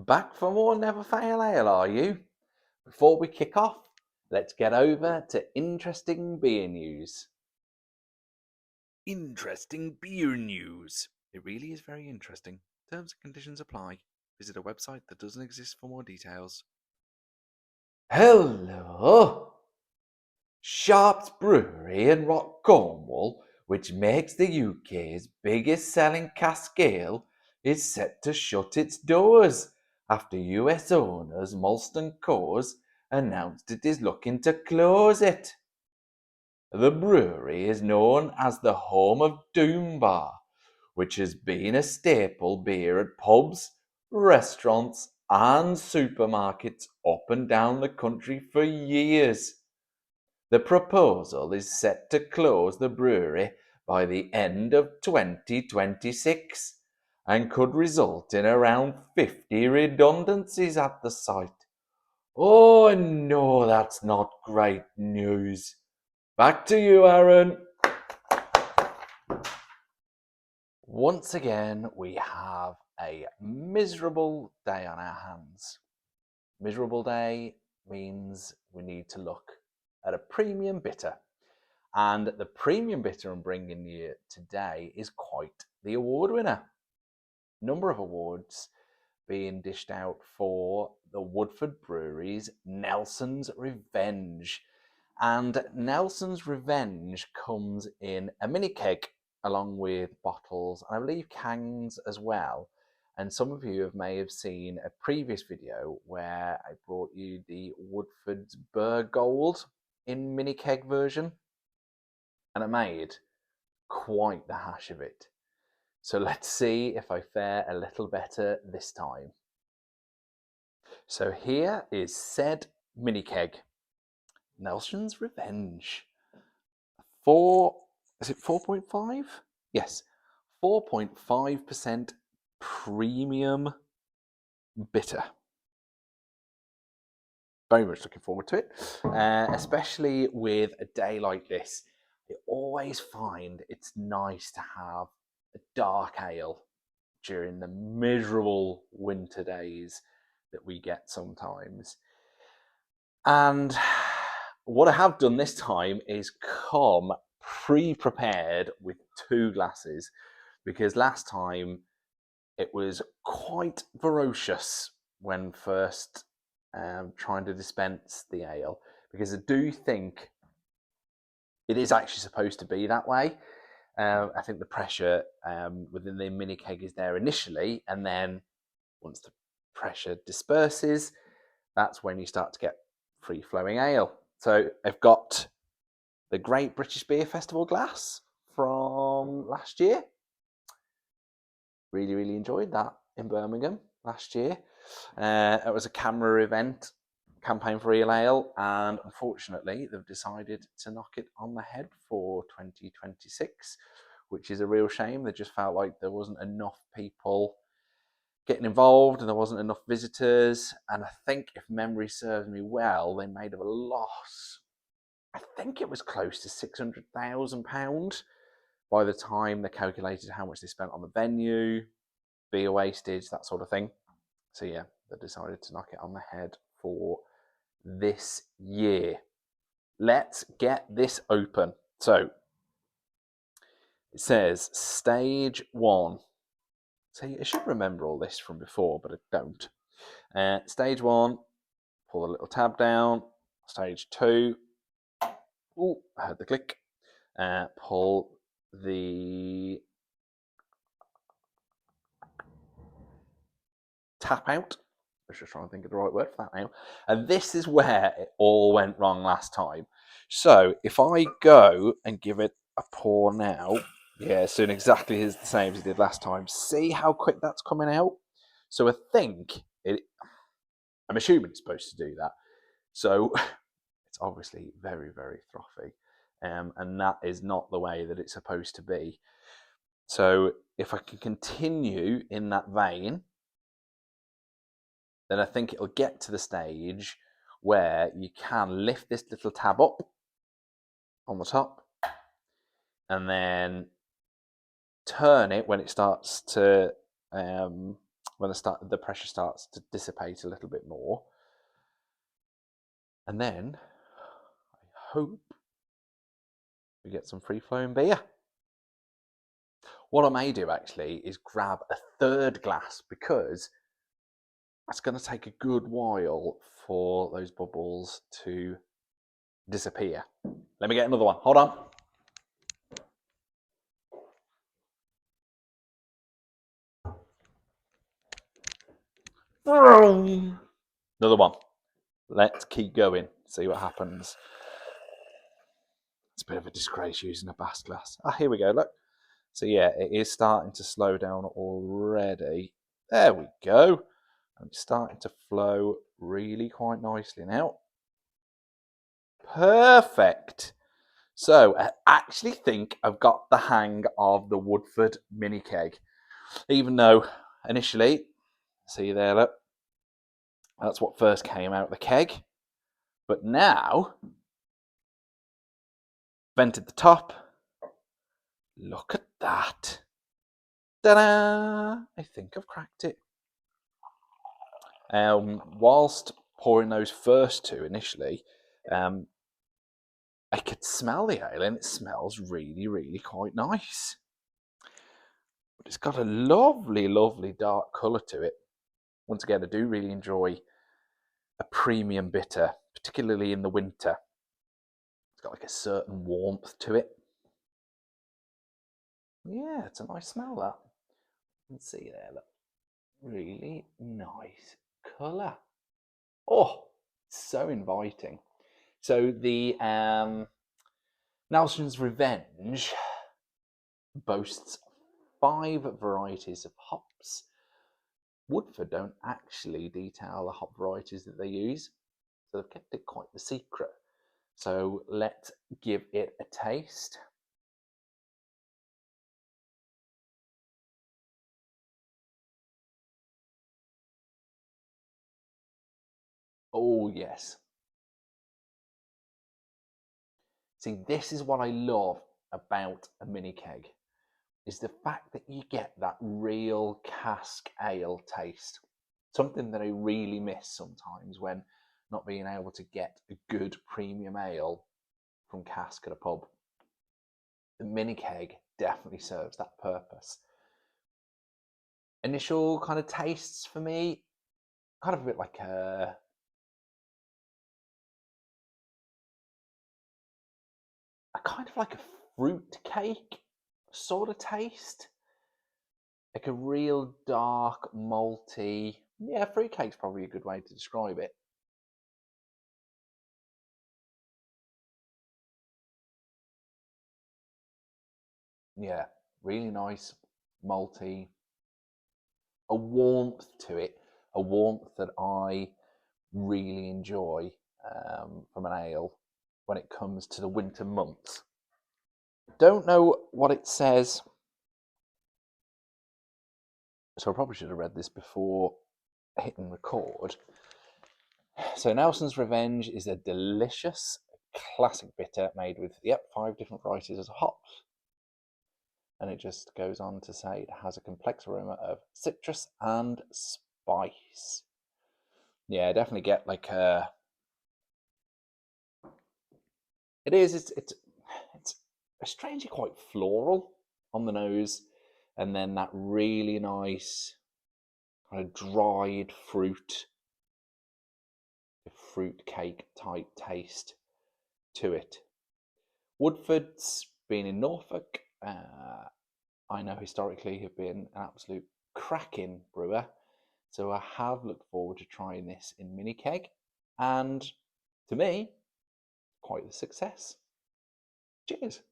Back for more Never Fail Ale, are you? Before we kick off, let's get over to interesting beer news. Interesting beer news. It really is very interesting. Terms and conditions apply. Visit a website that doesn't exist for more details. Hello! Sharp's Brewery in Rock Cornwall, which makes the UK's biggest selling cask ale, is set to shut its doors after US owners Molson Coors announced it is looking to close it. The brewery is known as the home of Doom Bar, which has been a staple beer at pubs, restaurants, and supermarkets up and down the country for years. The proposal is set to close the brewery by the end of 2026 and could result in around 50 redundancies at the site. Oh no, that's not great news. Back to you, Aaron. Once again, we have a miserable day on our hands. Miserable day means we need to look at a premium bitter. And the premium bitter I'm bringing you today is quite the award winner. Number of awards being dished out for the Woodford Brewery's Nelson's Revenge. And Nelson's Revenge comes in a mini keg along with bottles, and I believe cans as well. And some of you may have seen a previous video where I brought you the Woodford's Burr Gold in mini keg version. And I made quite the hash of it. So let's see if I fare a little better this time. So here is said mini keg. Nelson's Revenge. Is it 4.5? Yes, 4.5% premium bitter. Very much looking forward to it, especially with a day like this. I always find it's nice to have a dark ale during the miserable winter days that we get sometimes. And what I have done this time is come pre-prepared with 2 glasses, because last time it was quite ferocious when first trying to dispense the ale, because I do think it is actually supposed to be that way. I think the pressure within the mini keg is there initially, and then once the pressure disperses, that's when you start to get free-flowing ale. So I've got the Great British Beer Festival glass from last year. Really, really enjoyed that in Birmingham last year. It was a camera event, campaign for real ale, and unfortunately they've decided to knock it on the head for 2026, which is a real shame. They just felt like there wasn't enough people getting involved and there wasn't enough visitors, and I think, if memory serves me well, they made a loss. I think it was close to £600,000 by the time they calculated how much they spent on the venue, beer wastage, that sort of thing. So yeah, they decided to knock it on the head for this year. Let's get this open. So it says stage 1. See, I should remember all this from before, but I don't. Stage 1, pull the little tab down. Stage 2, oh, I heard the click. Pull the tap out. I was just trying to think of the right word for that now. And this is where it all went wrong last time. So if I go and give it a pour now, yeah, it's doing exactly the same as it did last time. See how quick that's coming out? So I think I'm assuming it's supposed to do that. So it's obviously very, very frothy. And that is not the way that it's supposed to be. So if I can continue in that vein, then I think it'll get to the stage where you can lift this little tab up on the top and then turn it when it starts to when the pressure starts to dissipate a little bit more. And then I hope we get some free-flowing beer. What I may do actually is grab a third glass, because it's going to take a good while for those bubbles to disappear. Let me get another one. Hold on. Another one. Let's keep going, see what happens. It's a bit of a disgrace using a Bass glass. Ah, here we go, look. So yeah, it is starting to slow down already. There we go. And it's starting to flow really quite nicely now. Perfect. So I actually think I've got the hang of the Woodford mini keg. Even though initially, see there, look, that's what first came out of the keg. But now, vented the top. Look at that. Ta-da! I think I've cracked it. Whilst pouring those first two initially, I could smell the ale, and it smells really, really quite nice. But it's got a lovely, lovely dark colour to it. Once again, I do really enjoy a premium bitter, particularly in the winter. It's got like a certain warmth to it. Yeah, it's a nice smell, that. You can see there, look. Really nice colour. Oh, so inviting. So the Nelson's Revenge boasts 5 varieties of hops. Woodford don't actually detail the hop varieties that they use, so they've kept it quite the secret. So let's give it a taste. Oh yes. See, this is what I love about a mini keg, is the fact that you get that real cask ale taste. Something that I really miss sometimes when not being able to get a good premium ale from cask at a pub. The mini keg definitely serves that purpose. Initial kind of tastes for me, kind of a bit like a kind of like a fruit cake sort of taste. Like a real dark, malty. Yeah, fruit cake's probably a good way to describe it. Yeah, really nice, malty. A warmth to it, a warmth that I really enjoy from an ale when it comes to the winter months. Don't know what it says, so I probably should have read this before hitting record. So Nelson's Revenge is a delicious classic bitter made with 5 different varieties of hops. And it just goes on to say it has a complex aroma of citrus and spice. Yeah, definitely get like a. It is. It's strangely quite floral on the nose, and then that really nice kind of dried fruit cake type taste to it. Woodford's been in Norfolk. I know historically have been an absolute cracking brewer, so I have looked forward to trying this in mini keg, and to me, quite a success. Cheers.